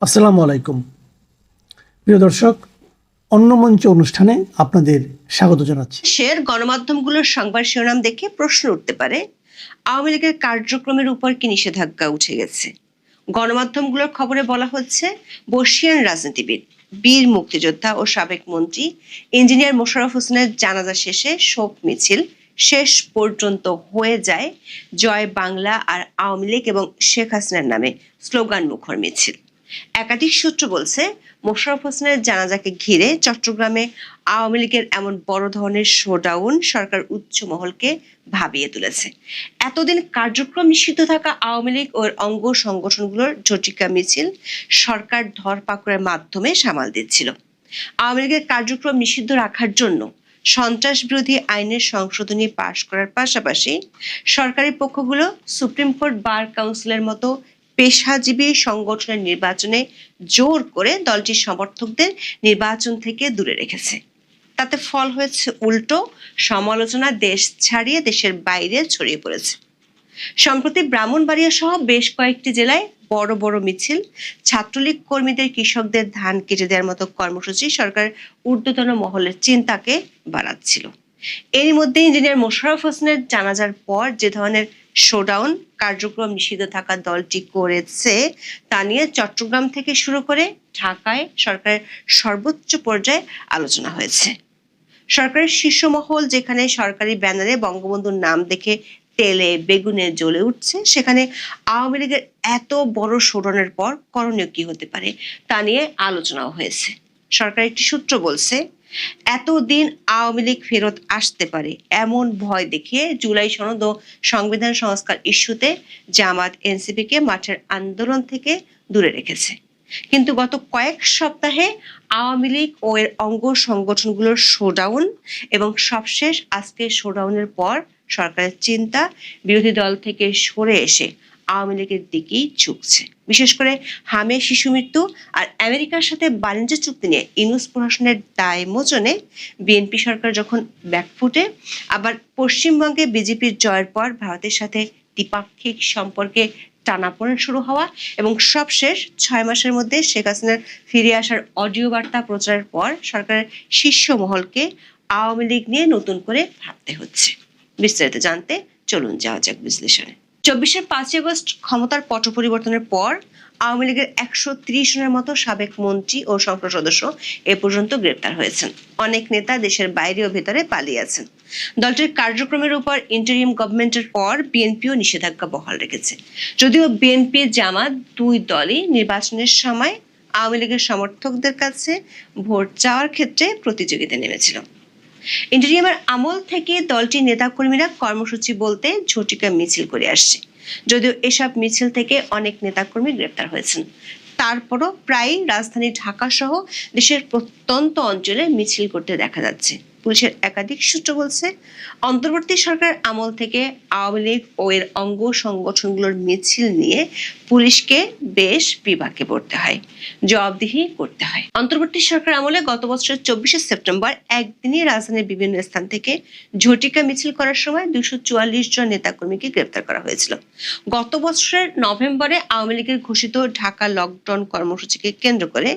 আসসালামু আলাইকুম প্রিয় দর্শক, অন্য মঞ্চ অনুষ্ঠানে আপনাদের স্বাগত জানাচ্ছি। দেশের গণমাধ্যমগুলোর সংবাদ শিরোনাম দেখে প্রশ্ন উঠতে পারে, আওয়ামী লীগের কার্যক্রমের উপর কি নিষেধাজ্ঞা উঠে গেছে? গণমাধ্যমগুলোর খবরে বলা হচ্ছে, বর্ষিয়ান রাজনীতিবিদ, বীর মুক্তিযোদ্ধা ও সাবেক মন্ত্রী ইঞ্জিনিয়ার মোশাররফ হোসেনের জানাজা শেষে শোক মিছিল শেষ পর্যন্ত হয়ে যায় জয় বাংলা আর আওয়ামী লীগ এবং শেখ হাসিনার নামে স্লোগান মুখর মিছিল। একাধিক সূত্র বলছে, মোশাররফ হোসেনের জানাজাকে ঘিরে চট্টগ্রামে আওয়ামী লীগের এমন বড় ধরনের শোডাউন সরকার উচ্চ মহলকে ভাবিয়ে তুলেছে। এতদিন কার্যক্রম নিষিদ্ধ থাকা আওয়ামী লীগ ও অঙ্গ সংগঠনগুলোর ঝটিকা মিছিল সরকার ধরপাকড়ের মাধ্যমে সামাল দিচ্ছিল। আওয়ামী লীগের কার্যক্রম নিষিদ্ধ রাখার জন্য সন্ত্রাস বিরোধী আইনের সংশোধনী পাশ করার পাশাপাশি সরকারি পক্ষগুলো সুপ্রিম কোর্ট বার কাউন্সিলের মতো পেশাজীবী সংগঠনের নির্বাচনে জোর করে দলটির সমর্থকদের নির্বাচন থেকে দূরে রেখেছে। তাতে ফল হয়েছে উল্টো, সমালোচনা দেশ ছাড়িয়ে দেশের বাইরে ছড়িয়ে পড়েছে। সম্প্রতি ব্রাহ্মণবাড়িয়া সহ বেশ কয়েকটি জেলায় বড় বড় মিছিল, ছাত্রলীগ কর্মীদের কৃষকদের ধান কেটে দেওয়ার মতো কর্মসূচি সরকার ঊর্ধ্বতন মহলের চিন্তাকে বাড়াচ্ছিল। এরই মধ্যে ইঞ্জিনিয়ার মোশাররফ হোসেনের জানাজার পর যে ধরনের শোডাউন কার্যক্রম নিষিদ্ধ থাকা দলটি করেছে তা নিয়ে চট্টগ্রাম থেকে শুরু করে ঢাকায় সরকারের সর্বোচ্চ পর্যায়ে আলোচনা হয়েছে। সরকারের শীর্ষ মহল যেখানে সরকারি ব্যানারে বঙ্গবন্ধুর নাম দেখে তেলে বেগুনে জ্বলে উঠছে, সেখানে আওয়ামী লীগের এত বড় শোডাউনের পর করণীয় কি হতে পারে তা নিয়ে আলোচনাও হয়েছে। সরকার একটি সূত্র বলছে, এতদিন আওয়ামী লীগ ফেরত আসতে পারে এমন ভয় দেখিয়ে জুলাই সনদ ও সংবিধান সংস্কার ইস্যুতে জামাত এনসিপিকে মাঠের আন্দোলন থেকে দূরে রেখেছে। কিন্তু গত কয়েক সপ্তাহে আওয়ামী লীগ ও এর অঙ্গ সংগঠনগুলোর শোডাউন এবং সবশেষ আজকে শোডাউনের পর সরকারের চিন্তা বিরোধী দল থেকে সরে এসে আওয়ামী লীগের দিকেই ঝুঁকছে। বিশেষ করে হামে শিশু মৃত্যু আর আমেরিকার সাথে বাণিজ্য চুক্তি নিয়ে ইউনূস প্রশাসনের দায় মোচনে বিএনপি সরকার যখন ব্যাকফুটে, আবার পশ্চিমবঙ্গে বিজেপির জয়ের পর ভারতের সাথে দ্বিপাক্ষিক সম্পর্কে টানাপোড়েন শুরু হওয়া এবং সবশেষ 6 মাসের মধ্যে শেখ হাসিনার ফিরে আসার অডিও বার্তা প্রচারের পর সরকারের শীর্ষ মহলকে আওয়ামী লীগ নিয়ে নতুন করে ভাবতে হচ্ছে। বিস্তারিত জানতে চলুন যাওয়া যাক বিশ্লেষণে। 24-এর 5 আগস্ট ক্ষমতার পট পরিবর্তনের পর আওয়ামী লীগের 130 জনের মতো সাবেক মন্ত্রী ও সংসদ সদস্য এ পর্যন্ত গ্রেপ্তার হয়েছেন। অনেক নেতা দেশের বাইরে ও ভেতরে পালিয়ে আছেন। দলটির কার্যক্রমের উপর ইন্টারিম গভর্নমেন্টের পর বিএনপিও নিষেধাজ্ঞা বহাল রেখেছে। যদিও বিএনপি জামাত দুই দলই নির্বাচনের সময় আওয়ামী লীগের সমর্থকদের কাছে ভোট চাওয়ার ক্ষেত্রে প্রতিযোগিতায় নেমেছিল। ইন্টারিয়ামের আমল থেকে দলটির নেতাকর্মীরা কর্মসূচি বলতে ঝটিকা মিছিল করে আসছে। যদিও এসব মিছিল থেকে অনেক নেতাকর্মী গ্রেপ্তার হয়েছেন, তারপরও প্রায় রাজধানী ঢাকা সহ দেশের প্রত্যন্ত অঞ্চলে মিছিল করতে দেখা যাচ্ছে। পুলিশের একাধিক সূত্র বলছে, অন্তর্বর্তী সরকার আমল থেকে আওয়ামী লীগ ও এর অঙ্গ সংগঠনগুলোর মিছিল নিয়ে পুলিশকে বেশ বিপাকে পড়তে হয়, জবাবদিহি করতে হয়। অন্তর্বর্তী সরকার আমলে গত বছরের 24শে সেপ্টেম্বর একদিনই রাজধানীর বিভিন্ন স্থান থেকে ঝটিকা মিছিল করার সময় 244 জন নেতাকর্মীকে গ্রেপ্তার করা হয়েছিল। গত বছরের নভেম্বরে আওয়ামী লীগের ঘোষিত ঢাকা লকডাউন কর্মসূচিকে কেন্দ্র করে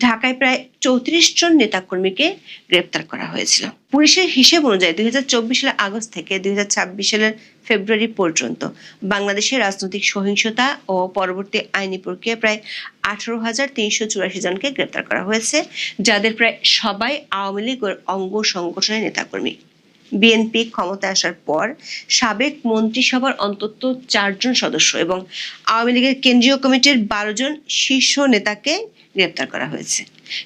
ঢাকায় প্রায় 34 জন নেতাকর্মীকে গ্রেপ্তার করা হয়েছিল। পুলিশের হিসেব অনুযায়ী 2024 সালের আগস্ট থেকে 2026 সালের ফেব্রুয়ারি পর্যন্ত বাংলাদেশে রাজনৈতিক সহিংসতা ও পরবর্তী আইনি প্রক্রিয়া প্রায় 18,384 জনকে গ্রেপ্তার করা হয়েছে, যাদের প্রায় সবাই আওয়ামী লীগ ও অঙ্গ সংগঠনের নেতাকর্মী। বিএনপি ক্ষমতায় আসার পর সাবেক মন্ত্রিসভার অন্তত 4 জন সদস্য এবং আওয়ামী লীগের কেন্দ্রীয় কমিটির 12 জন শীর্ষ নেতাকে গ্রেপ্তার করা হয়েছে।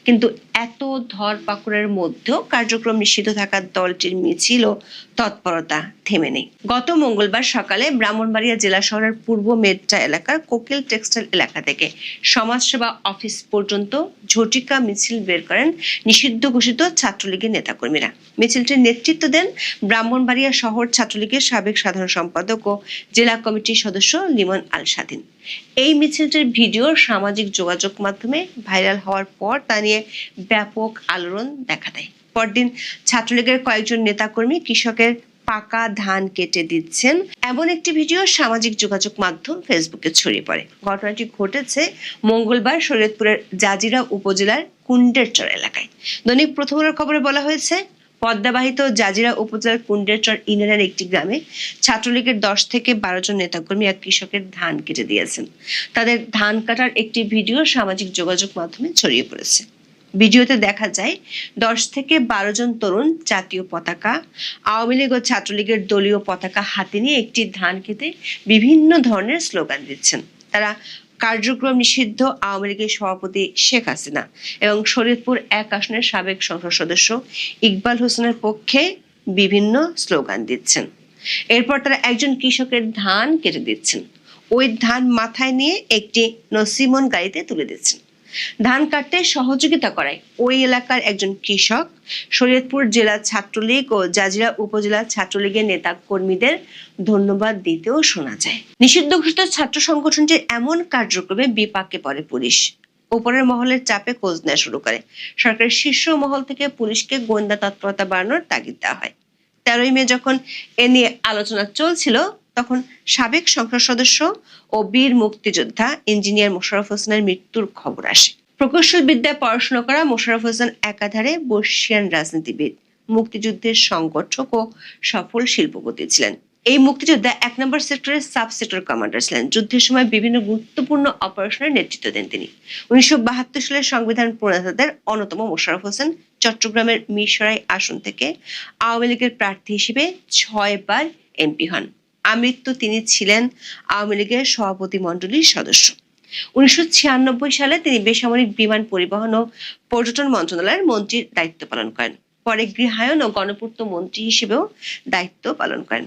কিন্তু এত ধরপাকড়ের মধ্যেও কার্যক্রম নিষিদ্ধ থাকা দলটির মিছিল ও তৎপরতা থেমে নেই। গত মঙ্গলবার সকালে ব্রাহ্মণবাড়িয়া জেলা শহরের পূর্ব মেট্রা এলাকার কোকিল টেক্সটাইল এলাকা থেকে সমাজসেবা অফিস পর্যন্ত ঝটিকা মিছিল বের করেন নিষিদ্ধ ঘোষিত ছাত্রলীগের নেতাকর্মীরা। মিছিলটির নেতৃত্ব দেন ব্রাহ্মণবাড়িয়া শহর ছাত্রলীগের সাবেক সাধারণ সম্পাদক ও জেলা কমিটির সদস্য লিমন আল স্বাধীন। এই মিছিলটির ভিডিও সামাজিক যোগাযোগ মাধ্যমে ভাইরাল হওয়ার পর তা নিয়ে ব্যাপক আলোড়ন দেখা দেয়। পরদিন ছাত্রলীগের কয়েকজন নেতাকর্মী কৃষকের পাকা ধান কেটে দিচ্ছেন এমন একটি ভিডিও সামাজিক যোগাযোগ মাধ্যম ফেসবুকে ছড়িয়ে পড়ে। ঘটনাটি ঘটেছে মঙ্গলবার শরীয়তপুরের জাজিরা উপজেলার কুন্ডেরচর এলাকায়। দৈনিক প্রথম আলোর খবরে বলা হয়েছে, পদ্মাবাহিত জাজিরা উপজেলার কুন্ডেরচর ইউনিয়নের একটি গ্রামে ছাত্রলীগের 10 থেকে 12 জন নেতাকর্মী এক কৃষকের ধান কেটে দিয়েছেন। তাদের ধান কাটার একটি ভিডিও সামাজিক যোগাযোগ মাধ্যমে ছড়িয়ে পড়েছে। ভিডিওতে দেখা যায় 10 থেকে 12 জন তরুণ জাতীয় পতাকা, আওয়ামী লীগ ও ছাত্রলীগের দলীয় পতাকা হাতে নিয়ে একটি ধান খেতে বিভিন্ন ধরনের স্লোগান দিচ্ছেন। তারা কার্যক্রম নিষিদ্ধ আওয়ামী লীগের সভাপতি শেখ হাসিনা এবং শরীয়তপুর 1 আসনের সাবেক সংসদ সদস্য ইকবাল হোসেনের পক্ষে বিভিন্ন স্লোগান দিচ্ছেন। এরপর তারা একজন কৃষকের ধান কেটে দিচ্ছেন। ওই ধান মাথায় নিয়ে একটি নসিমন গাড়িতে তুলে দিচ্ছেন। ধান কাটতে সহযোগিতা করায় ওই এলাকার একজন কৃষক শরীয়তপুর জেলা ছাত্রলীগ ও জাজিরা উপজেলা ছাত্রলীগের নেতা কর্মীদের ধন্যবাদ দিতেও শোনা যায়। নিষিদ্ধ ঘোষিত ছাত্র সংগঠনটির এমন কার্যক্রমে বিপাকে পড়ে পুলিশ। উপরের মহলের চাপে খোঁজ নেওয়া শুরু করে। সরকারের শীর্ষ মহল থেকে পুলিশকে গোয়েন্দা তৎপরতা বাড়ানোর তাগিদ দেওয়া হয়। 13ই মে যখন এ নিয়ে আলোচনা চলছিল, তখন সাবেক সংসদ সদস্য ও বীর মুক্তিযোদ্ধা ইঞ্জিনিয়ার মোশাররফ হোসেনের মৃত্যুর খবর আসে। প্রকৌশল বিদ্যায় পড়াশোনা করা মোশাররফ হোসেন একাধারে বর্ষিয়ান রাজনীতিবিদ, মুক্তিযুদ্ধের সংগঠক ও সফল শিল্পপতি ছিলেন। এই মুক্তিযোদ্ধা 1 নম্বর সেক্টরের সাব সেক্টর কমান্ডার ছিলেন। যুদ্ধের সময় বিভিন্ন গুরুত্বপূর্ণ অপারেশনের নেতৃত্ব দেন তিনি। 1972 সালের সংবিধান প্রণেতাদের অন্যতম মোশাররফ হোসেন চট্টগ্রামের মিরসরাই আসন থেকে আওয়ামী লীগের প্রার্থী হিসেবে 6 বার এমপি হন। আমৃত্যু তিনি ছিলেন আওয়ামী লীগের সভাপতি মণ্ডলীর সদস্য। 1996 সালে তিনি বেসামরিক বিমান পরিবহন ও পর্যটন মন্ত্রণালয়ের মন্ত্রীর দায়িত্ব পালন করেন। পরে গৃহায়ন ও গণপূর্ত মন্ত্রী হিসেবেও দায়িত্ব পালন করেন।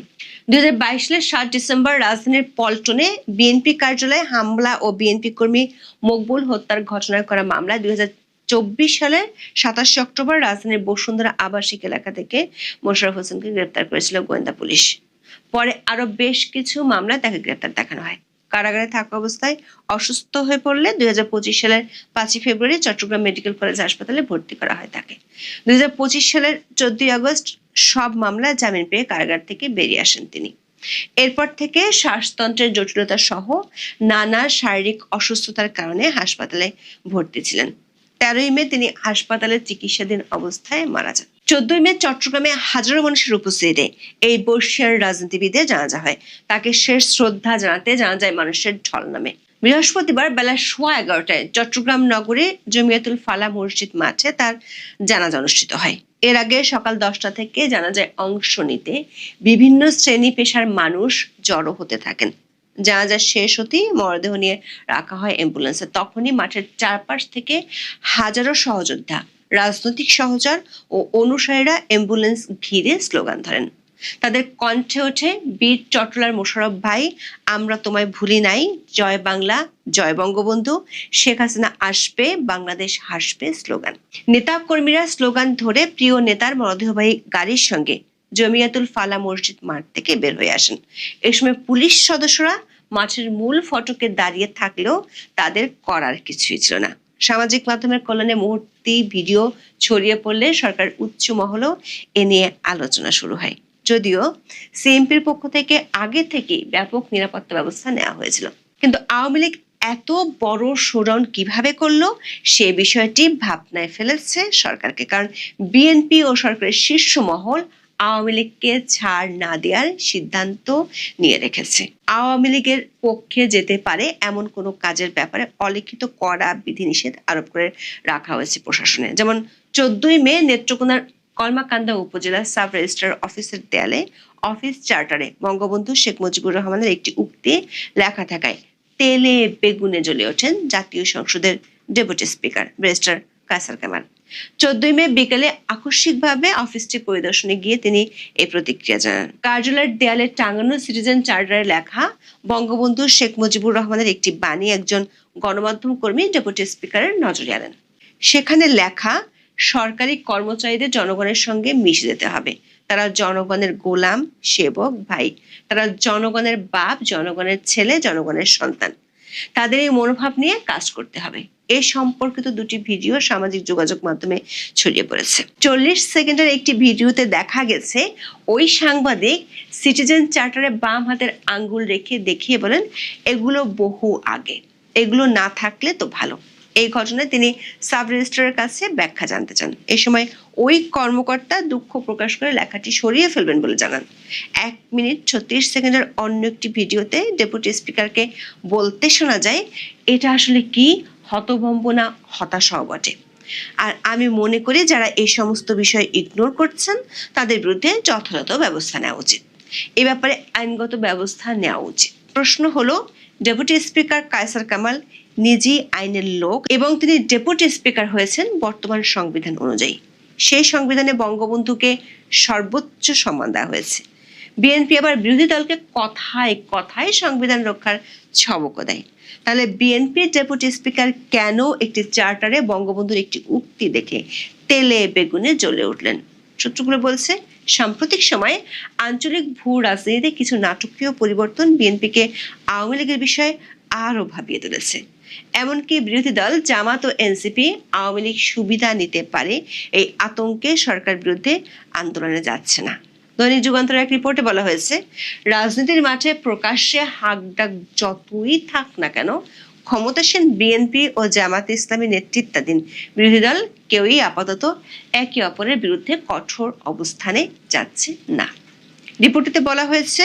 2022 সালের 7 ডিসেম্বর রাজধানীর পল্টনে বিএনপি কার্যালয়ে হামলা ও বিএনপি কর্মী মকবুল হত্যার ঘটনায় করা মামলায় 2024 সালের 27 অক্টোবর রাজধানীর বসুন্ধরা আবাসিক এলাকা থেকে মোশাররফ হোসেনকে গ্রেপ্তার করেছিল গোয়েন্দা পুলিশ। পরে আরো বেশ কিছু মামলায় তাকে গ্রেপ্তার দেখানো হয়। কারাগারে থাকা অবস্থায় অসুস্থ হয়ে পড়লে 2025 সালের 5 ফেব্রুয়ারি চট্টগ্রাম মেডিকেল কলেজ হাসপাতালে ভর্তি করা হয় তাকে। 2025 সালের 14 আগস্ট সব মামলায় জামিন পেয়ে কারাগার থেকে বেরিয়ে আসেন তিনি। এরপর থেকে শ্বাসতন্ত্রের জটিলতা সহ নানা শারীরিক অসুস্থতার কারণে হাসপাতালে ভর্তি ছিলেন। 13ই মে তিনি হাসপাতালে চিকিৎসাধীন অবস্থায় মারা যান। 14ই মে চট্টগ্রামে হাজারো মানুষের উপস্থিতিতে এই বর্ষিয়ান রাজনীতিবিদের জানাজা হয়। তাকে শেষ শ্রদ্ধা জানাতে জানাজায় মানুষের ঢল নামে। বৃহস্পতিবার বেলা 11:15টায় চট্টগ্রাম নগরে জমিয়াতুল ফালাহ মসজিদ মাঠে তার জানাজা অনুষ্ঠিত হয়। এর আগে সকাল 10টা থেকে জানাজায় অংশ নিতে বিভিন্ন শ্রেণী পেশার মানুষ জড়ো হতে থাকেন। জানাজা শেষ হতেই মরদেহ নিয়ে রাখা হয় অ্যাম্বুলেন্সে। তখনই মাঠের চারপাশ থেকে হাজারো সহযোদ্ধা, রাজনৈতিক সহচর ও অনুসারীরা অ্যাম্বুলেন্স ঘিরে স্লোগান ধরেন। তাদের কণ্ঠে ওঠে বীর চট্টলার মোশাররফ ভাই, আমরা তোমায় ভুলি নাই, জয় বাংলা, জয় বঙ্গবন্ধু, শেখ হাসিনা আসবে, বাংলাদেশ হাসবে স্লোগান। নেতা কর্মীরা স্লোগান ধরে প্রিয় নেতার মরদেহবাহী গাড়ির সঙ্গে জমিয়াতুল ফালাহ মসজিদ মাঠ থেকে বের হয়ে আসেন। এ সময় পুলিশ সদস্যরা মাঠের মূল ফটকে দাঁড়িয়ে থাকলেও তাদের করার কিছুই ছিল না। সামাজিক মাধ্যমের কল্যাণে মুহূর্তে ভিডিও ছড়িয়ে পড়লে সরকার উচ্চ মহলেও এ নিয়ে আলোচনা শুরু হয়। যদিও সিএমপির পক্ষ থেকে আগে থেকেই ব্যাপক নিরাপত্তা ব্যবস্থা নেওয়া হয়েছিল, কিন্তু আওয়ামী লীগ এত বড় শোডাউন কিভাবে করলো সে বিষয়টি ভাবনায় ফেলেছে সরকারকে। কারণ বিএনপি ও সরকারের শীর্ষ মহল আওয়ামী লীগকে ছাড় না দেওয়ার সিদ্ধান্ত নিয়ে রেখেছে। আওয়ামী লীগের পক্ষে যেতে পারে এমন কোনো কাজের ব্যাপারে অলিখিত কড়া বিধিনিষেধ আরোপ করে রাখা হয়েছে প্রশাসনে। যেমন 14ই মে নেত্রকোনার কলমাকান্দা উপজেলা সাব রেজিস্ট্রার অফিসের দেয়ালে অফিস চার্টারে বঙ্গবন্ধু শেখ মুজিবুর রহমানের একটি উক্তি লেখা থাকায় তেলে বেগুনে জ্বলে ওঠেন জাতীয় সংসদের deputy speaker barrister Kaiser Kamal. 14ই মে বিকেলে আকস্মিকভাবে অফিসটি পরিদর্শনে গিয়ে তিনি এই প্রতিক্রিয়া জানান। কার্যালয়ের দেয়ালে টাঙানো সিটিজেন চার্টারে লেখা বঙ্গবন্ধু শেখ মুজিবুর রহমানের একটি বাণী একজন গণমাধ্যম কর্মী ডেপুটি স্পিকারের নজরে আনেন। সেখানে লেখা, সরকারি কর্মচারীদের জনগণের সঙ্গে মিশে যেতে হবে। তারা জনগণের গোলাম, সেবক, ভাই। তারা জনগণের বাপ, জনগণের ছেলে, জনগণের সন্তান। তাদের এই মনোভাব নিয়ে কাজ করতে হবে। এ সম্পর্কিত দুটি ভিডিও সামাজিক যোগাযোগ মাধ্যমে ছড়িয়ে পড়েছে। 40 সেকেন্ডের একটি ভিডিওতে দেখা গেছে ওই সাংবাদিক সিটিজেন চার্টারে বাম হাতের আঙ্গুল রেখে দেখিয়ে বলেন, এগুলো বহু আগে, এগুলো না থাকলে তো ভালো। এই ঘটনায় তিনি সাব রেজিস্ট্রারের কাছে ব্যাখ্যা জানতে চান। এ সময় ওই কর্মকর্তা দুঃখ প্রকাশ করে লেখাটি সরিয়ে ফেলবেন বলে জানান। 1 মিনিট 36 সেকেন্ডের অন্য একটি ভিডিওতে ডেপুটি স্পিকারকে বলতে শোনা যায়, এটা আসলে কি হতভম্ব না হতাশাও বটে। আর আমি মনে করি যারা এই সমস্ত বিষয় ইগনোর করছেন তাদের বিরুদ্ধে যথাযথ ব্যবস্থা নেওয়া উচিত। এ ব্যাপারে আইনগত ব্যবস্থা নেওয়া উচিত। প্রশ্ন হলো, ডেপুটি স্পিকার কায়সার কামাল নিজেই আইনের লোক এবং তিনি ডেপুটি স্পিকার হয়েছেন বর্তমান সংবিধান অনুযায়ী। সেই সংবিধানে বঙ্গবন্ধুকে সর্বোচ্চ সম্মান দেওয়া হয়েছে। বিএনপি আবার বিরোধী দলকে কথায় কথায় সংবিধান রক্ষার ছবকও দেয়। তাহলে বিএনপির ডেপুটি স্পিকার কেন একটি চার্টারে বঙ্গবন্ধুর একটি উক্তি দেখে তেলে বেগুনে জ্বলে উঠলেন? সূত্রগুলো বলছে, সাম্প্রতিক সময়ে আঞ্চলিক ভূ রাজনীতিতে কিছু নাটকীয় পরিবর্তন বিএনপিকে আওয়ামী লীগের বিষয়ে আরো ভাবিয়ে তুলেছে। এমনকি বিরোধী দল জামাত ও এনসিপি আওয়ামী লীগ সুবিধা নিতে পারে এই আতঙ্কে সরকার বিরুদ্ধে আন্দোলনে যাচ্ছে না। দৈনিক যুগান্তরের এক রিপোর্টে বলা হয়েছে, রাজনীতির মাঠে প্রকাশ্যে হাকডাক যতই থাক না কেন, ক্ষমতাসীন বিএনপি ও জামাত ইসলামী নেতৃত্বাধীন বিরোধী দল কেউই আপাতত একে অপরের বিরুদ্ধে কঠোর অবস্থানে যাচ্ছে না। রিপোর্টটিতে বলা হয়েছে,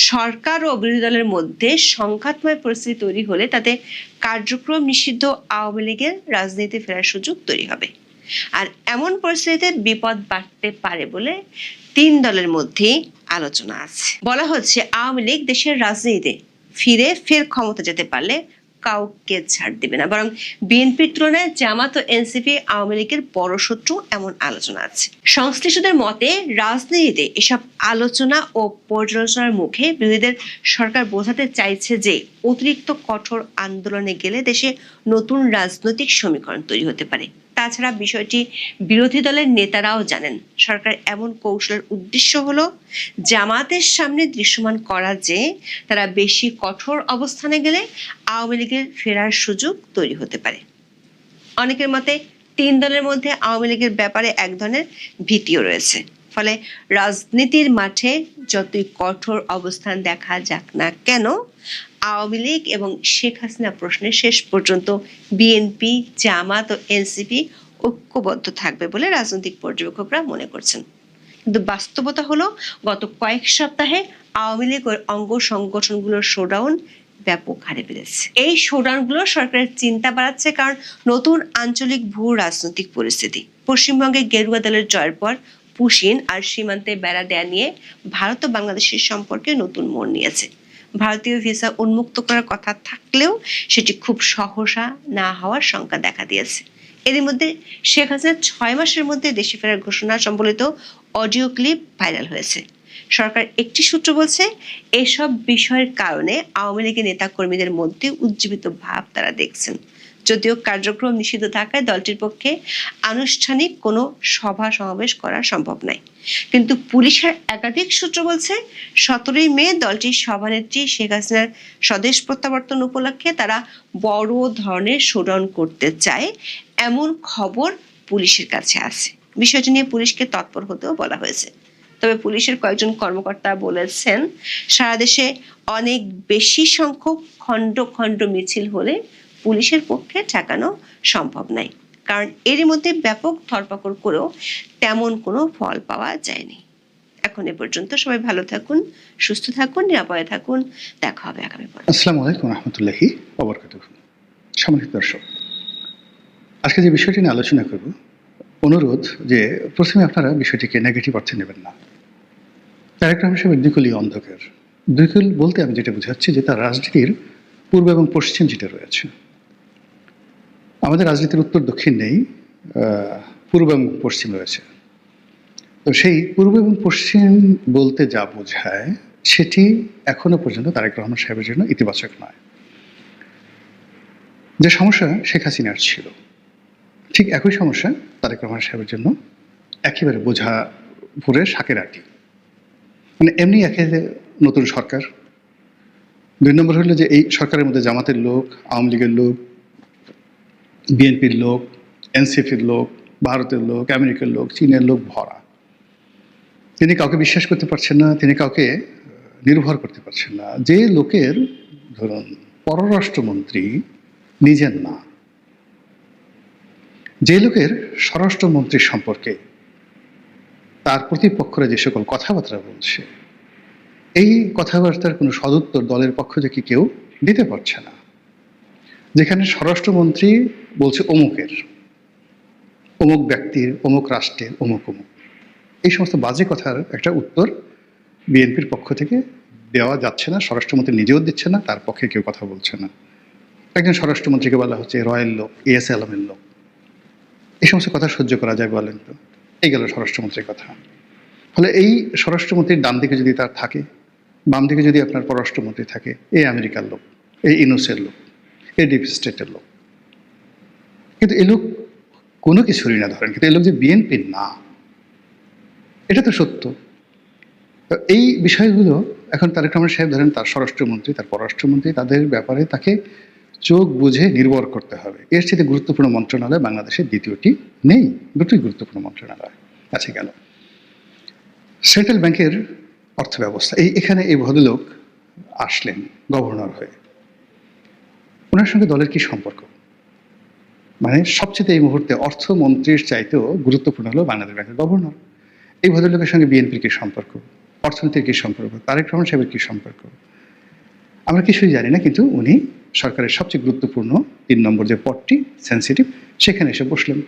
সরকার ও বিরোধী দলের মধ্যে সংঘাতময় পরিস্থিতি তৈরি হলে তাতে কার্যক্রম নিষিদ্ধ আওয়ামী লীগের রাজনীতিতে ফেরার সুযোগ তৈরি হবে। আর এমন পরিস্থিতিতে বিপদ বাড়তে পারে বলে 3 দলের মধ্যে আলোচনা আছে। বলা হচ্ছে, আওয়ামী লীগ দেশের রাজনীতিতে ফের ক্ষমতা যেতে পারলে কাউকে ছাড় দিবে না, বরং বিএনপির তুলনায় জামাত ও এনসিপি আওয়ামী লীগের বড় শত্রু, এমন আলোচনা আছে। সংশ্লিষ্টদের মতে রাজনীতিতে এসব আলোচনা ও পর্যালোচনার মুখে বিরোধীদের সরকার বোঝাতে চাইছে যে অতিরিক্ত কঠোর আন্দোলনে গেলে দেশে নতুন রাজনৈতিক সমীকরণ তৈরি হতে পারে। তাছাড়া বিষয়টি বিরোধী দলের নেতারাও জানেন। সরকার এমন কৌশলের উদ্দেশ্য হলো জামাতের সামনে দৃশ্যমান করা যে তারা বেশি কঠোর অবস্থানে গেলে আওয়ামী লীগের ফেরার সুযোগ তৈরি হতে পারে। অনেকের মতে 3 দলের মধ্যে আওয়ামী লীগের ব্যাপারে এক ধরনের ভীতিও রয়েছে। ফলে রাজনীতির মাঠে যতই কঠোর অবস্থান দেখা যাক না কেন, আওয়ামী লীগ এবং শেখ হাসিনা প্রশ্নে শেষ পর্যন্ত বিএনপি, জামাত ও এনসিপি ঐক্যবদ্ধ থাকবে বলে রাজনৈতিক পর্যবেক্ষকরা মনে করছেন। কিন্তু বাস্তবতা হলো, গত কয়েক সপ্তাহে আওয়ামী লীগ ও অঙ্গ সংগঠনগুলোর শোডাউন ব্যাপক হারে বেড়েছে। এই শোডাউনগুলো সরকারের চিন্তা বাড়াচ্ছে, কারণ নতুন আঞ্চলিক ভূ রাজনৈতিক পরিস্থিতি। পশ্চিমবঙ্গে গেরুয়া দলের জয়ের পর পুশিন আর সীমান্তে বেড়া দেয়া নিয়ে ভারত ও বাংলাদেশের সম্পর্কে নতুন মোড় নিয়েছে। ভারতীয় ভিসা উন্মুক্ত করার কথা থাকলেও সেটি খুব সহসা না হওয়ার শঙ্কা দেখা দিয়েছে। এর মধ্যে শেখ হাসিনা 6 মাসের মধ্যে দেশে ফেরার ঘোষণা সম্বলিত অডিও ক্লিপ ভাইরাল হয়েছে। সরকার একটি সূত্র বলছে, এসব বিষয়ের কারণে আওয়ামী লীগের নেতা কর্মীদের মধ্যে উজ্জীবিত ভাব তারা দেখছেন। যদিও কার্যক্রম নিষিদ্ধ থাকায় দলটির পক্ষে আনুষ্ঠানিক কোনো সভা সমাবেশ করা সম্ভব নয়। কিন্তু পুলিশের একাধিক সূত্র বলছে, 17 মে দলটির সভানেত্রী শেখ হাসিনার স্বদেশ প্রত্যাবর্তন উপলক্ষে তারা বড় ধরনের শোডাউন করতে চায়, এমন খবর পুলিশের কাছে আছে। বিষয়টি নিয়ে পুলিশকে তৎপর হতেও বলা হয়েছে। তবে পুলিশের কয়েকজন কর্মকর্তা বলেছেন, সারা দেশে অনেক বেশি সংখ্যক খণ্ড খণ্ড মিছিল হলে পুলিশের পক্ষে ঠেকানো সম্ভব নয়, কারণ এরই মধ্যে ব্যাপক ধরপাকড় করেও তেমন কোনো ফল পাওয়া যায়নি। এখন এ পর্যন্ত। সবাই ভালো থাকুন, সুস্থ থাকুন, নিরাপদে থাকুন। দেখা হবে আগামী পর্বে। আসসালামু আলাইকুম রহমতুল্লাহি ওয়া বারাকাতুহু। সম্মানিত দর্শক, আজকে যে বিষয়টি নিয়ে আলোচনা করব, অনুরোধ যে প্রথমে আপনারা বিষয়টিকে নেগেটিভ অর্থে নেবেন না। তারেক রহমান সাহেবের দুইকুলই অন্ধকার। দুইকুল বলতে আমি যেটা বোঝাচ্ছি যে তার রাজনীতির পূর্ব এবং পশ্চিম যেটা রয়েছে। আমাদের রাজনীতির উত্তর দক্ষিণ নেই, পূর্ব এবং পশ্চিম রয়েছে। তো সেই পূর্ব এবং পশ্চিম বলতে যা বোঝায় সেটি এখনো পর্যন্ত তারেক রহমান সাহেবের জন্য ইতিবাচক নয়। যে সমস্যা শেখ হাসিনার ছিল, ঠিক একই সমস্যা তারেক রহমান সাহেবের জন্য একেবারে বোঝা ভরে শাকের আটি। মানে এমনি একে নতুন সরকার, দুই নম্বর হলো যে এই সরকারের মধ্যে জামাতের লোক, আওয়ামী লীগের লোক, বিএনপির লোক, এনসিপির লোক, ভারতের লোক, আমেরিকার লোক, চীনের লোক ভরা। তিনি কাউকে বিশ্বাস করতে পারছেন না, তিনি কাউকে নির্ভর করতে পারছেন না। যে লোকের ধরুন পররাষ্ট্রমন্ত্রী নিজের না, যে লোকের স্বরাষ্ট্রমন্ত্রী সম্পর্কে তার প্রতিপক্ষরা যে সকল কথাবার্তা বলছে, এই কথাবার্তার কোনো সদুত্তর দলের পক্ষ থেকে কেউ দিতে পারছে না। যেখানে স্বরাষ্ট্রমন্ত্রী বলছে অমুকের, অমুক ব্যক্তির, অমুক রাষ্ট্রের, অমুক অমুক, এই সমস্ত বাজে কথার একটা উত্তর বিএনপির পক্ষ থেকে দেওয়া যাচ্ছে না, স্বরাষ্ট্রমন্ত্রী নিজেও দিচ্ছে না, তার পক্ষে কেউ কথা বলছে না। একজন স্বরাষ্ট্রমন্ত্রীকে বলা হচ্ছে রয়্যাল লোক, এএস আলমের লোক। এই সমস্ত কথা সহ্য করা যায় বলেন তো? এই গেল স্বরাষ্ট্রমন্ত্রীর কথা। ফলে এই স্বরাষ্ট্রমন্ত্রীর ডান দিকে যদি তার থাকে, বাম দিকে যদি আপনার পররাষ্ট্রমন্ত্রী থাকে, এই আমেরিকার লোক, এই ইউনুসের লোক, এই ডিপ স্টেটের লোক, কিন্তু এই লোক কোনো কিছুরই না ধরেন, কিন্তু এই লোক যে বিএনপির না, এটা তো সত্য। তো এই বিষয়গুলো এখন তারেক রহমান সাহেব ধরেন তার স্বরাষ্ট্রমন্ত্রী, তার পররাষ্ট্রমন্ত্রী, তাদের ব্যাপারে তাকে চোখ বুঝে নির্ভর করতে হবে। এর সাথে গুরুত্বপূর্ণ মন্ত্রণালয় বাংলাদেশের দ্বিতীয়টি নেই, দুটোই গুরুত্বপূর্ণ মন্ত্রণালয় আছে। গেল সেন্ট্রাল ব্যাংকের অর্থ ব্যবস্থা, এখানে এই ভদ্রলোক আসলেন গভর্নর হয়ে, ওনার সঙ্গে দলের কি সম্পর্ক? মানে সবচেয়ে এই মুহূর্তে অর্থমন্ত্রীর চাইতেও গুরুত্বপূর্ণ হলো বাংলাদেশ ব্যাংকের গভর্নর। এই ভদ্রলোকের সঙ্গে বিএনপির কি সম্পর্ক, অর্থনীতির কি সম্পর্ক, তারেক রহমান সাহেবের কি সম্পর্ক, আমরা কিছুই জানি না। কিন্তু উনি সরকারের সবচেয়ে গুরুত্বপূর্ণ 3 নম্বর যে পদটি সেন্সিটিভ, সেখানে এসে বসলেন।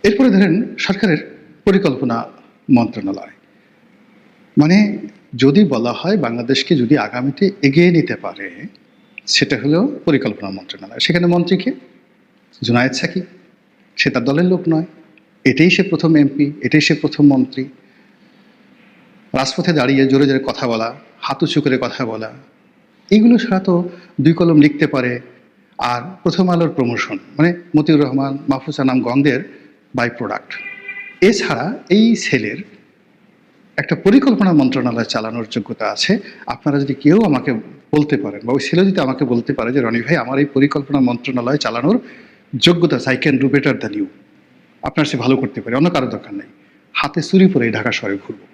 এরপরে ধরেন সরকারের পরিকল্পনা মন্ত্রণালয়, মানে যদি বলা হয় বাংলাদেশকে যদি আগামীতে এগিয়ে নিতে পারে, সেটা হলো পরিকল্পনা মন্ত্রণালয়। সেখানে মন্ত্রীকে জুনায়েদ সাকিব, সে তার দলের লোক নয়, এটাই সে প্রথম এমপি, এটাই সে প্রথম মন্ত্রী। রাজপথে দাঁড়িয়ে জোরে জোরে কথা বলা, হাত উঁচু করে কথা বলা, এইগুলো ছাড়া তো 2 কলম লিখতে পারে। আর প্রথম আলোর প্রমোশন মানে মতিউর রহমান, মাহফুজ আনাম গঙ্গের বাই প্রোডাক্ট। এছাড়া এই ছেলের একটা পরিকল্পনা মন্ত্রণালয় চালানোর যোগ্যতা আছে। আপনারা যদি কেউ আমাকে বলতে পারেন, বা ওই ছেলে যদি আমাকে বলতে পারে যে রনি ভাই আমার এই পরিকল্পনা মন্ত্রণালয় চালানোর যোগ্যতা আছে, I can do better than you, আপনার সে ভালো করতে পারে, অন্য কারো দরকার নেই, হাতে চুরি পরে ঢাকা শহরে ঘুরবো,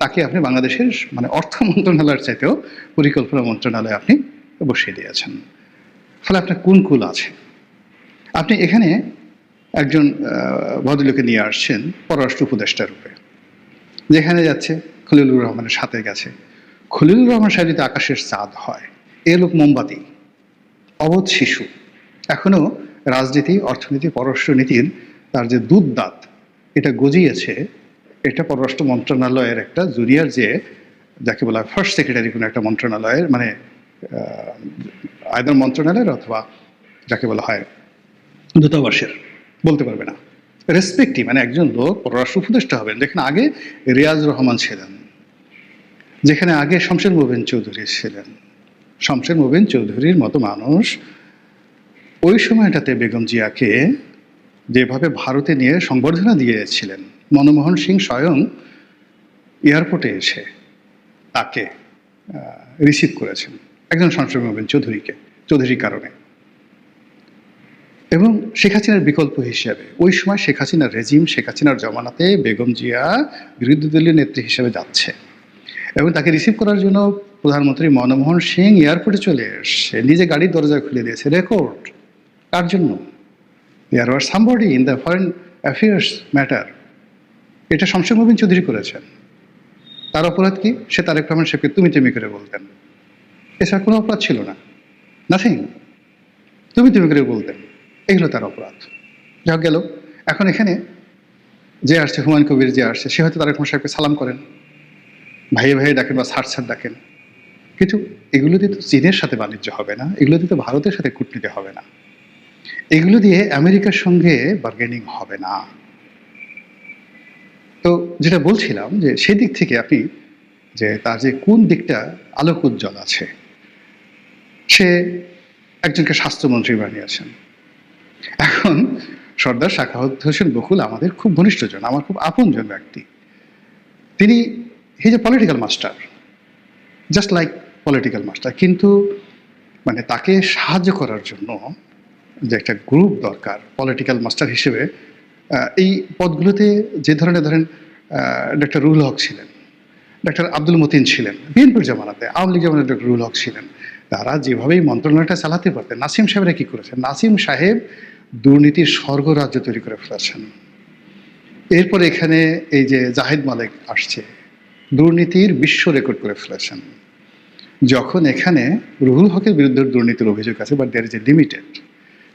তাকে আপনি বাংলাদেশের মানে অর্থ মন্ত্রণালয়ের চাইতেও পরিকল্পনা মন্ত্রণালয়ে আপনি বসিয়ে দিয়েছেন। ফলে আপনার কোন কুল আছে? আপনি এখানে একজন ভদ্রলোকে নিয়ে আসছেন পররাষ্ট্র উপদেষ্টা রূপে, যেখানে যাচ্ছে খলিলুর রহমানের সাথে গেছে। খলিলুর রহমান সাহেব যদি আকাশের চাঁদ হয়, এ লোক মোমবাতি, অবোধ শিশু, এখনো রাজনীতি, অর্থনীতি, পররাষ্ট্রনীতির তার যে দুধ দাঁত এটা গজিয়েছে, এটা পররাষ্ট্র মন্ত্রণালয়ের একটা জুনিয়র, যে যাকে বলা হয় ফার্স্ট সেক্রেটারি কোনো একটা মন্ত্রণালয়ের, মানে আয়দার মন্ত্রণালয়ের অথবা যাকে বলা হয় দূতাবাসের, বলতে পারবে না। রেসপেক্টিভ মানে একজন লোক পররাষ্ট্র উপদেষ্টা হবেন, যেখানে আগে রিয়াজ রহমান ছিলেন, যেখানে আগে শমশের মোবিন চৌধুরী ছিলেন। শমশের মোবিন চৌধুরীর মতো মানুষ ওই সময়টাতে বেগম জিয়াকে যেভাবে ভারতে নিয়ে সংবর্ধনা দিয়েছিলেন, মনমোহন সিং স্বয়ং এয়ারপোর্টে এসে তাকে রিসিভ করেছেন, একজন শমশের মোবিন চৌধুরীর কারণে। এবং শেখ হাসিনার বিকল্প হিসেবে ওই সময় শেখ হাসিনার রেজিম, শেখ হাসিনার জমানাতে বেগম জিয়া বিরোধী দলীয় নেত্রী হিসেবে যাচ্ছে, এবং তাকে রিসিভ করার জন্য প্রধানমন্ত্রী মনমোহন সিং এয়ারপোর্টে চলে এসে নিজে গাড়ির দরজা খুলে দিয়েছে। রেকর্ড কার জন্য? There were somebody in the foreign affairs matter. এটা শমশের মোবিন চৌধুরী করেছেন। তার অপরাধ কি? সে তারেক রহমান সাহেবকে তুমি করে বলতেন, এছাড়া কোনো অপরাধ ছিল না, নাথিং। তুমি করে বলতেন, এগুলো তার অপরাধ। যা গেল। এখন এখানে যে আসছে, হুমায়ুন কবির যে আসছে, সে হয়তো তারেক রহমান সাহেবকে সালাম করেন, ভাইয়ে ভাইয়ে ডাকেন বা স্যার ডাকেন, কিন্তু এগুলো দিয়ে তো চীনের সাথে বাণিজ্য হবে না, এগুলো দিয়ে তো ভারতের সাথে কূটনীতি হবে না, এগুলো দিয়ে আমেরিকার সঙ্গে বার্গেনিং হবে না। তো যেটা বলছিলাম যে সেদিক থেকে আপনি যে তার যে কোন দিকটা আলোক উজ্জ্বল আছে, সে একজনকে স্বাস্থ্যমন্ত্রী বানিয়েছেন। এখন সর্দার সাখাওয়াত হোসেন বকুল আমাদের খুব ঘনিষ্ঠজন, আমার খুব আপনজন ব্যক্তি। তিনি he is a political master, just like political master. কিন্তু মানে তাকে সাহায্য করার জন্য যে একটা গ্রুপ দরকার পলিটিক্যাল মাস্টার হিসেবে, এই পদগুলোতে যে ধরনের ধরেন ডক্টর রুহুল হক ছিলেন, ডক্টর আব্দুল মতিন ছিলেন, বিএনপির জামানাতে, আওয়ামী লীগ জামানাতে ডক্টর রুহুল হক ছিলেন, তারা যেভাবেই মন্ত্রণালয়টা চালাতে পারতেন। নাসিম সাহেবরা কি করেছেন? নাসিম সাহেব দুর্নীতির স্বর্গরাজ্য তৈরি করে ফেলেছেন। এরপর এখানে এই যে জাহিদ মালিক আসছে, দুর্নীতির বিশ্ব রেকর্ড করে ফেলেছেন। যখন এখানে রুহুল হকের বিরুদ্ধে দুর্নীতির অভিযোগ আছে, but there is a limited.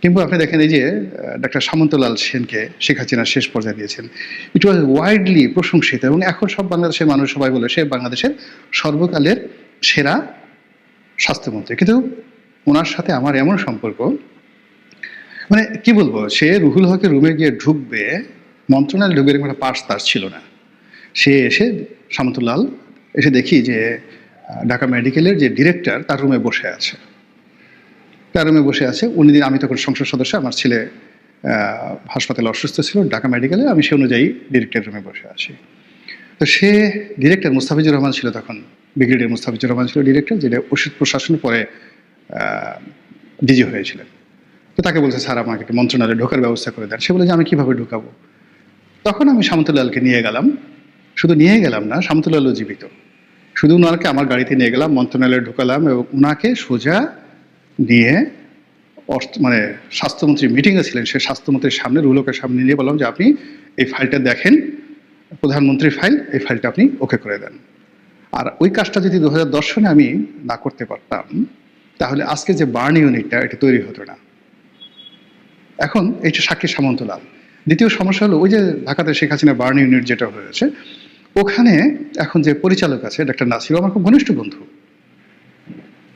কিংবা আপনি দেখেন এই যে ডক্টর সামন্তলাল সেনকে শেখ হাসিনা শেষ পর্যায়ে দিয়েছেন, ইট ওয়াজ ওয়াইডলি প্রশংসিত, এবং এখন সব বাংলাদেশের মানুষ সবাই বলে সে বাংলাদেশের সর্বকালের সেরা স্বাস্থ্যমন্ত্রী। কিন্তু ওনার সাথে আমার এমন সম্পর্ক, মানে কি বলবো, সে রুহুল হকের রুমে গিয়ে ঢুকবে, মন্ত্রণালয়ে ঢুকবে এরকম একটা পাস তার ছিল না। সে এসে সামন্তলাল এসে দেখি যে ঢাকা মেডিকেলের যে ডিরেক্টর তার রুমে বসে আছে, উনি, আমি তখন সংসদ সদস্য, আমার ছেলে হাসপাতালে অসুস্থ ছিল ঢাকা মেডিকেলে, আমি সে অনুযায়ী ডিরেক্টর রুমে বসে আছি। তো সে ডিরেক্টর মুস্তাফিজুর রহমান ছিল তখন, ব্রিগেডিয়ার মুস্তাফিজুর রহমান ছিল ডিরেক্টর, যেটা ওষুধ প্রশাসন পরে ডিজি হয়েছিলেন। তো তাকে বলছে স্যার আমাকে একটু মন্ত্রণালয়ে ঢোকার ব্যবস্থা করে দেন। সে বলে যে আমি কিভাবে ঢুকাবো? তখন আমি সামন্তলালকে নিয়ে গেলাম, শুধু নিয়ে গেলাম না, সামন্তলালও জীবিত, শুধু ওনাকে আমার গাড়িতে নিয়ে গেলাম, মন্ত্রণালয়ে ঢুকালাম এবং ওনাকে সোজা নিয়ে মানে স্বাস্থ্যমন্ত্রী মিটিংয়ে ছিলেন, সে স্বাস্থ্যমন্ত্রীর সামনে, রুহুলকের সামনে নিয়ে বললাম যে আপনি এই ফাইলটা দেখেন, প্রধানমন্ত্রীর ফাইল, এই ফাইলটা আপনি ওকে করে দেন। আর ওই কাজটা যদি 2010 সনে আমি না করতে পারতাম, তাহলে আজকে যে বার্ন ইউনিটটা এটা তৈরি হতো না। এখন এইটা সাক্ষী সামন্তলাল। দ্বিতীয় সমস্যা হলো ওই যে ঢাকাতে শেখ হাসিনা বার্ন ইউনিট যেটা হয়েছে, ওখানে এখন যে পরিচালক আছে ডক্টর নাসির, আমার খুব ঘনিষ্ঠ বন্ধু।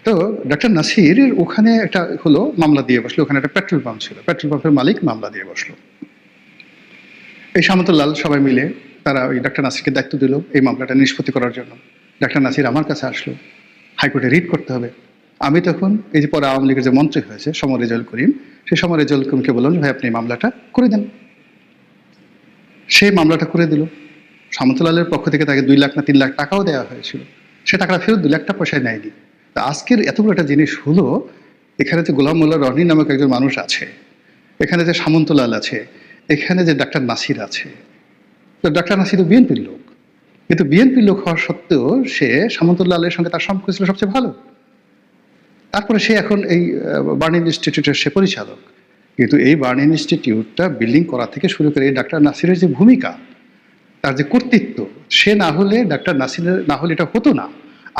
তো ডক্টর নাসিরের ওখানে একটা হলো মামলা দিয়ে বসলো, ওখানে একটা পেট্রোল পাম্প ছিল, পেট্রোল পাম্পের মালিক মামলা দিয়ে বসলো। এই সামন্তলাল সবাই মিলে তারা ওই ডক্টর নাসিরকে দায়িত্ব দিল এই মামলাটা নিষ্পত্তি করার জন্য। ডক্টর নাসির আমার কাছে আসলো, হাইকোর্টে রিট করতে হবে। আমি তখন এই যে পরে আওয়ামী লীগের যে মন্ত্রী হয়েছে সমর রেজাউল করিম, সেই সমর রেজাউল করিমকে বললাম যে ভাই আপনি এই মামলাটা করে দেন। সেই মামলাটা করে দিল। সামন্তলালের পক্ষ থেকে তাকে 2 লাখ না 3 লাখ টাকাও দেওয়া হয়েছিল, সে টাকাটা ফেরত 2 লাখ টাকা পয়সায় নেয়নি। তা আজকের এতগুলো একটা জিনিস হলো, এখানে যে গোলাম মোল্লা রনি নামক একজন মানুষ আছে, এখানে যে সামন্তলাল আছে, এখানে যে ডাক্তার নাসির আছে। তো ডাক্তার নাসির বিএনপির লোক, কিন্তু বিএনপির লোক হওয়া সত্ত্বেও সে সামন্তলালের সঙ্গে তার সম্পর্ক ছিল সবচেয়ে ভালো। তারপরে সে এখন এই বার্ন ইনস্টিটিউটের সে পরিচালক। কিন্তু এই বার্ন ইনস্টিটিউটটা বিল্ডিং করা থেকে শুরু করে এই ডাক্তার নাসিরের যে ভূমিকা, তার যে কর্তৃত্ব, সে না হলে ডাক্তার নাসিরের না হলে এটা হতো না।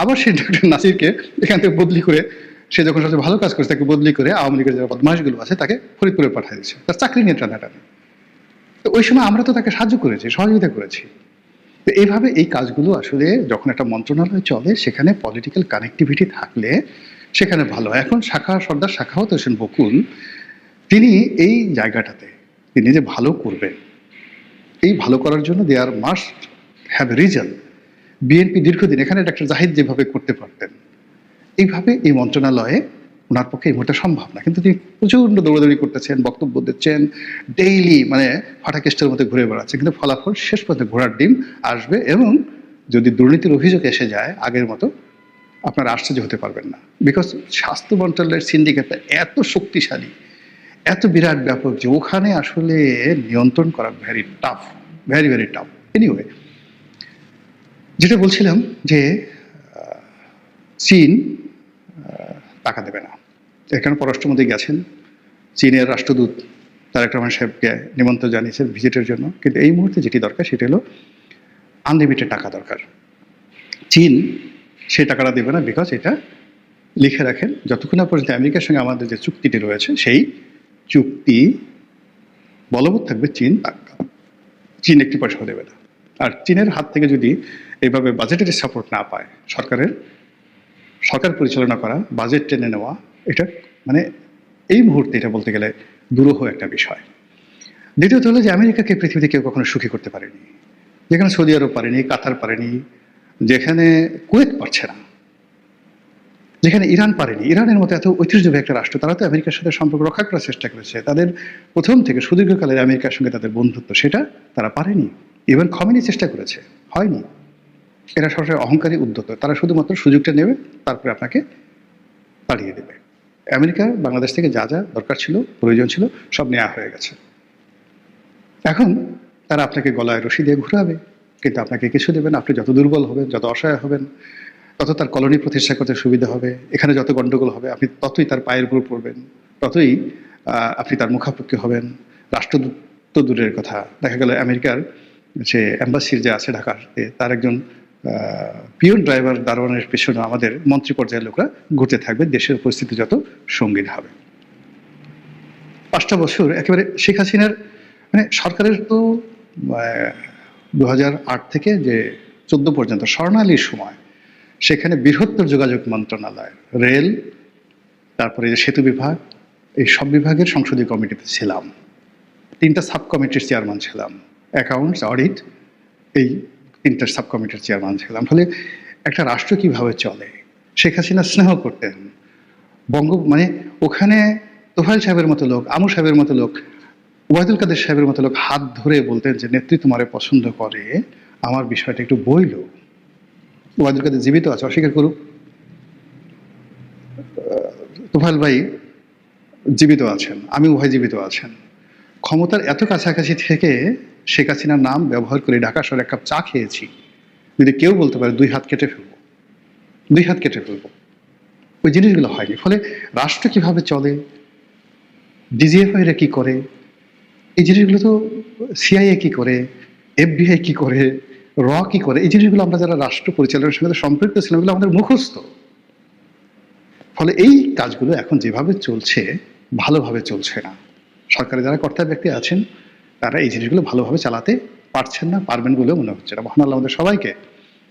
আবার সেই ডাক্তার নাসিরকে এখান থেকে বদলি করে, সে যখন সবচেয়ে ভালো কাজ করছে তাকে বদলি করে আওয়ামী লীগের যে বদমাশগুলো আছে তাকে ফরিদপুরে পাঠিয়ে দিচ্ছে, তার চাকরি নিয়ে টানাটানি। তো ওই সময় আমরা তো তাকে সাহায্য করেছি, সহযোগিতা করেছি। তো এইভাবে এই কাজগুলো আসলে যখন একটা মন্ত্রণালয় চলে, সেখানে পলিটিক্যাল কানেক্টিভিটি থাকলে সেখানে ভালো হয়। এখন সর্দার সাখাওয়াত হোসেন বকুল, তিনি এই জায়গাটাতে তিনি যে ভালো করবেন, এই ভালো করার জন্য দে আর মাস্ট হ্যাভ রিজন। বিএনপি দীর্ঘদিন এখানে ডাক্তার জাহিদ যেভাবে করতে পারতেন, এইভাবে এই মন্ত্রণালয়ে ওনার পক্ষে এই মুহূর্তে সম্ভব না। কিন্তু তিনি প্রচণ্ড দৌড়াদৌড়ি করতেছেন, বক্তব্য দিচ্ছেন, ডেইলি মানে ফাটাকেস্টের মধ্যে ঘুরে বেড়াচ্ছে, কিন্তু ফলাফল শেষ পর্যন্ত ঘোড়ার ডিম আসবে। এবং যদি দুর্নীতির অভিযোগ এসে যায় আগের মতো, আপনারা আশ্চর্য হতে পারবেন না। বিকজ স্বাস্থ্য মন্ত্রণালয়ের সিন্ডিকেটটা এত শক্তিশালী, এত বিরাট ব্যাপক, যে ওখানে আসলে নিয়ন্ত্রণ করা very tough, very very tough. Anyway, যেটা বলছিলাম যে চীন টাকা দেবে না, এখানে পররাষ্ট্রমন্ত্রী গেছেন, চীনের রাষ্ট্রদূত তারেক রহমান সাহেবকে নিমন্ত্রণ জানিয়েছেন ভিজিটের জন্য। কিন্তু এই মুহূর্তে যেটি দরকার সেটি হলো আনলিমিটেড টাকা দরকার। চীন সেই টাকাটা দেবে না, বিকজ এটা লিখে রাখেন, যতক্ষণ না পর্যন্ত আমেরিকার সঙ্গে আমাদের যে চুক্তিটি রয়েছে সেই চুক্তি বলবৎ থাকবে, চীন একটি পয়সাও দেবে না। আর চীনের হাত থেকে যদি এইভাবে বাজেটের সাপোর্ট না পায়, সরকার পরিচালনা করা, বাজেট টেনে নেওয়া, এটা মানে এই মুহূর্তে এটা বলতে গেলে দুরূহ একটা বিষয়। দ্বিতীয়ত হলো যে আমেরিকাকে পৃথিবীতে কেউ কখনো সুখী করতে পারেনি, যেখানে সৌদি আরব পারেনি, কাতার পারেনি, যেখানে কুয়েত পারছে না, যেখানে ইরান পারেনি। ইরানের মতো এত ঐতিহ্যবাহী একটা রাষ্ট্র, তারা তো আমেরিকার সাথে সম্পর্ক রক্ষা করার চেষ্টা করেছে, তাদের প্রথম থেকে সুদীর্ঘকালের আমেরিকার সঙ্গে তাদের বন্ধুত্ব, সেটা তারা পারেনি। ইভেন খমেনি চেষ্টা করেছে, হয়নি। এরা সবসময় অহংকারী উদ্যত, তারা শুধুমাত্র সুযোগটা নেবে, তারপরে আপনাকে তাড়িয়ে দেবে। আমেরিকা বাংলাদেশ থেকে যা যা দরকার ছিল, প্রয়োজন ছিল, সব নেওয়া হয়ে গেছে। এখন তারা আপনাকে গলায় রশি দিয়ে ঘুরাবে, কিন্তু আপনাকে কিছু দেবেন। আপনি যত দুর্বল হবেন, যত অসহায় হবেন, তত তার কলোনি প্রতিষ্ঠা করতে সুবিধা হবে। এখানে যত গণ্ডগোল হবে, আপনি ততই তার পায়ের উপর পড়বেন, ততই আপনি তার মুখাপেক্ষি হবেন। রাষ্ট্রদূত তো দূরের কথা, দেখা গেল আমেরিকার যে অ্যাম্বাসির যে আছে ঢাকাতে, তার একজন পিয়ন ড্রাইভার দারোয়ানের পেছনে আমাদের মন্ত্রী পর্যায়ের লোকরা ঘুরতে থাকবে, দেশের পরিস্থিতি যত সঙ্গীন হবে। 5টা বছর একেবারে শেখ হাসিনার মানে সরকারের তো 2008 থেকে যে 14 পর্যন্ত স্বর্ণালীর সময়, সেখানে বৃহত্তর যোগাযোগ মন্ত্রণালয়, রেল, তারপরে যে সেতু বিভাগ, এই সব বিভাগের সংসদীয় কমিটিতে ছিলাম। 3টা সাব কমিটির চেয়ারম্যান ছিলাম, অ্যাকাউন্টস, অডিট, এই 3টা সাব কমিটির চেয়ারম্যান ছিলাম। ফলে একটা রাষ্ট্র কিভাবে চলে, শেখ হাসিনা স্নেহ করতেন মানে ওখানে তোফায়েল সাহেবের মতো লোক, আমু সাহেবের মতো লোক, ওবায়দুল কাদের সাহেবের মতো লোক হাত ধরে বলতেন যে নেত্রী তোমারে পছন্দ করে, আমার বিষয়টা একটু বইল। ওবায়দুল কাদের জীবিত আছে, অস্বীকার করুক। তোফায়েল ভাই জীবিত আছেন, আমি উভয় জীবিত আছেন। ক্ষমতার এত কাছাকাছি থেকে শেখ হাসিনার নাম ব্যবহার করে ঢাকা শহরে 1 কাপ চা খেয়েছি, যদি কেউ বলতে পারে 2 হাত কেটে ফেলবো, 2 হাত কেটে ফেলবো। ওই জিনিসগুলো হয়নি। ফলে রাষ্ট্র কিভাবে চলে, ডিজিএফআইরা কি করে, এই জিনিসগুলো তো সিআইএ কি করে, এফবিআই কি করে, র কি করে, এই জিনিসগুলো আমরা যারা রাষ্ট্র পরিচালনার সঙ্গে সম্পৃক্ত ছিলাম, এগুলো আমাদের মুখস্থ। ফলে এই কাজগুলো এখন যেভাবে চলছে, ভালোভাবে চলছে না। সরকারে যারা কর্তা ব্যক্তি আছেন, তারা এই জিনিসগুলো ভালোভাবে চালাতে পারছেন না, পারবেন বলেও মনে হচ্ছে না। মহান আল্লাহ আমাদের সবাইকে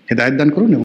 হেদায়েত দান করুন।